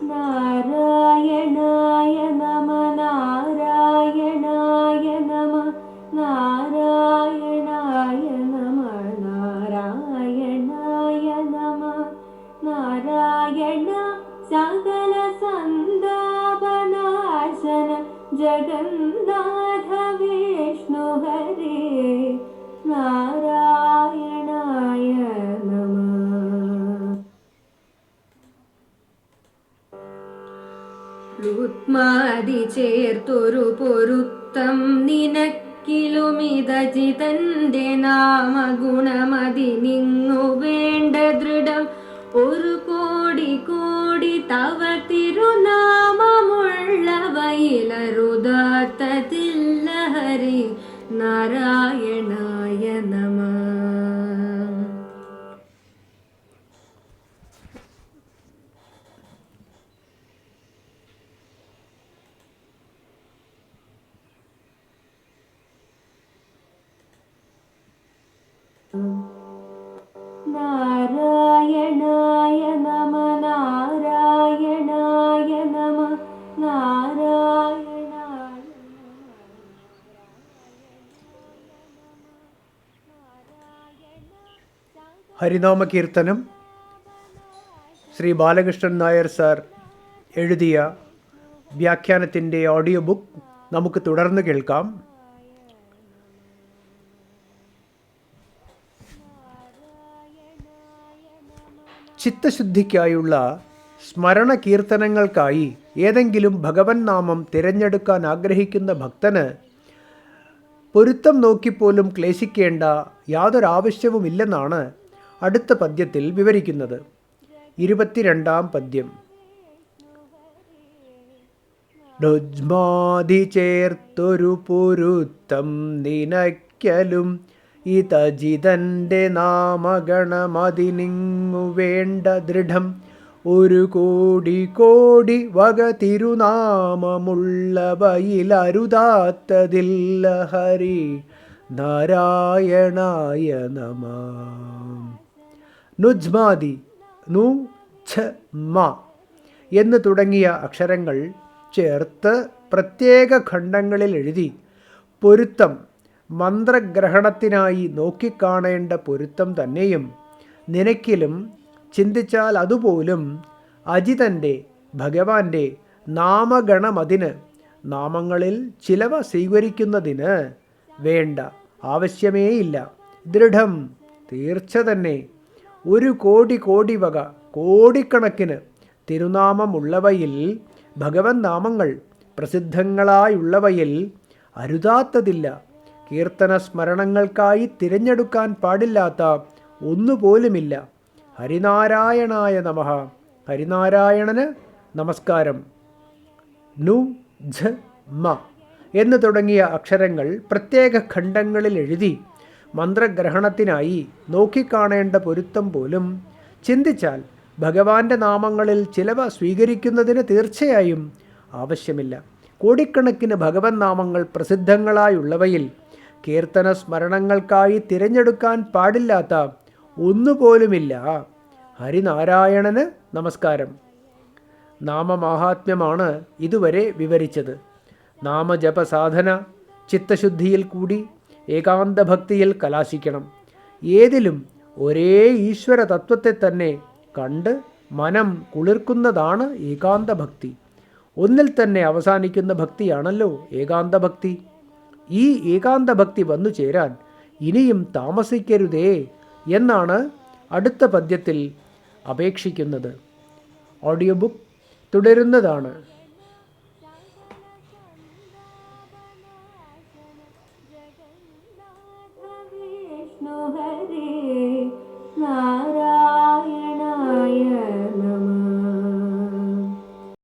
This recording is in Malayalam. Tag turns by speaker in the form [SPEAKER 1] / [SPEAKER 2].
[SPEAKER 1] നാരായണായ നമ നാരായണായ നമ നാരായണായ നമ നാരായണായ നമ നാരായണ സകല സന്താപനാശന ജഗന്നാഥ വിഷ്ണു ഹരേ നാരായണായ നമ. രുത്മാദി ചേർത്തൊരു പൊരുത്തം നിനക്കിലുമിതജിതന്റെ നാമഗുണമതി നിങ്ങു വേണ്ട ദൃഢം ഒരു കോടി കോടി തവ തിരുനാമമുള്ളവയിലരുതാത്തതില്ല ഹരി നാരായണായ നമ. നാരായണായ നമ നാരായണായ നമ നാരായണായ
[SPEAKER 2] ഹരിനാമ കീർത്തനം ശ്രീ ബാലകൃഷ്ണൻ നായർ സാർ എഴുതിയ വ്യാഖ്യാനത്തിൻ്റെ ഓഡിയോ ബുക്ക് നമുക്ക് തുടർന്ന് കേൾക്കാം. ചിത്തശുദ്ധിക്കായുള്ള സ്മരണ കീർത്തനങ്ങൾക്കായി ഏതെങ്കിലും ഭഗവൻ നാമം തിരഞ്ഞെടുക്കാൻ ആഗ്രഹിക്കുന്ന ഭക്തന് പൊരുത്തം നോക്കിപ്പോലും ക്ലേശിക്കേണ്ട യാതൊരാവശ്യവുമില്ലെന്നാണ് അടുത്ത പദ്യത്തിൽ വിവരിക്കുന്നത്. 22-ാം പദ്യം. രുജ്മാതി ചേർത്തൊരു പൊരുത്തം നിനയ്ക്കലും ഇതജിതന്റെ നാമഗണമതിനിങ്ങു വേണ്ട ദൃഢം ഒരു കോടി കോടി വക തിരുനാമമുള്ളവയിലരുതാത്തതില്ല ഹരി നാരായണായ നമ. നുജ്മാതി നു ഛ മ എന്ന് തുടങ്ങിയ അക്ഷരങ്ങൾ ചേർത്ത് പ്രത്യേക ഖണ്ഡങ്ങളിൽ എഴുതി പൊരുത്തം മന്ത്രഗ്രഹണത്തിനായി നോക്കിക്കാണേണ്ട പൊരുത്തം തന്നെയും നിനക്കിലും ചിന്തിച്ചാൽ അതുപോലും അജിതൻ്റെ ഭഗവാന്റെ നാമഗണമതിന് നാമങ്ങളിൽ ചിലവ സ്വീകരിക്കുന്നതിന് വേണ്ട ആവശ്യമേയില്ല. ദൃഢം തീർച്ച തന്നെ ഒരു കോടി കോടി വക കോടിക്കണക്കിന് തിരുനാമമുള്ളവയിൽ ഭഗവൻ നാമങ്ങൾ പ്രസിദ്ധങ്ങളായുള്ളവയിൽ അരുതാത്തതില്ല. കീർത്തന സ്മരണങ്ങൾക്കായി തിരഞ്ഞെടുക്കാൻ പാടില്ലാത്ത ഒന്നുപോലുമില്ല. ഹരിനാരായണായ നമഃ. ഹരിനാരായണന് നമസ്കാരം. നു ഝ മ എന്ന് തുടങ്ങിയ അക്ഷരങ്ങൾ പ്രത്യേക ഖണ്ഡങ്ങളിൽ എഴുതി മന്ത്രഗ്രഹണത്തിനായി നോക്കിക്കാണേണ്ട പൊരുത്തം പോലും ചിന്തിച്ചാൽ ഭഗവാന്റെ നാമങ്ങളിൽ ചിലവ സ്വീകരിക്കുന്നതിന് തീർച്ചയായും ആവശ്യമില്ല. കോടിക്കണക്കിന് ഭഗവൻ നാമങ്ങൾ പ്രസിദ്ധങ്ങളായുള്ളവയിൽ കീർത്തന സ്മരണങ്ങൾക്കായി തിരഞ്ഞെടുക്കാൻ പാടില്ലാത്ത ഒന്നുപോലുമില്ല. ഹരിനാരായണന് നമസ്കാരം. നാമമാഹാത്മ്യമാണ് ഇതുവരെ വിവരിച്ചത്. നാമജപ സാധന ചിത്തശുദ്ധിയിൽ കൂടി ഏകാന്ത ഭക്തിയിൽ കലാശിക്കണം. ഏതിലും ഒരേ ഈശ്വര തത്വത്തെ തന്നെ കണ്ട് മനം കുളിർക്കുന്നതാണ് ഏകാന്ത ഭക്തി. ഒന്നിൽ തന്നെ അവസാനിക്കുന്ന ഭക്തിയാണല്ലോ ഏകാന്ത ഭക്തി. ഈ ഏകാന്ത ഭക്തി വന്നു ചേരാൻ ഇനിയും താമസിക്കരുതേ എന്നാണ് അടുത്ത പദ്യത്തിൽ അപേക്ഷിക്കുന്നത്. Audio book തുടരുന്നതാണ്.
[SPEAKER 1] ഹരേ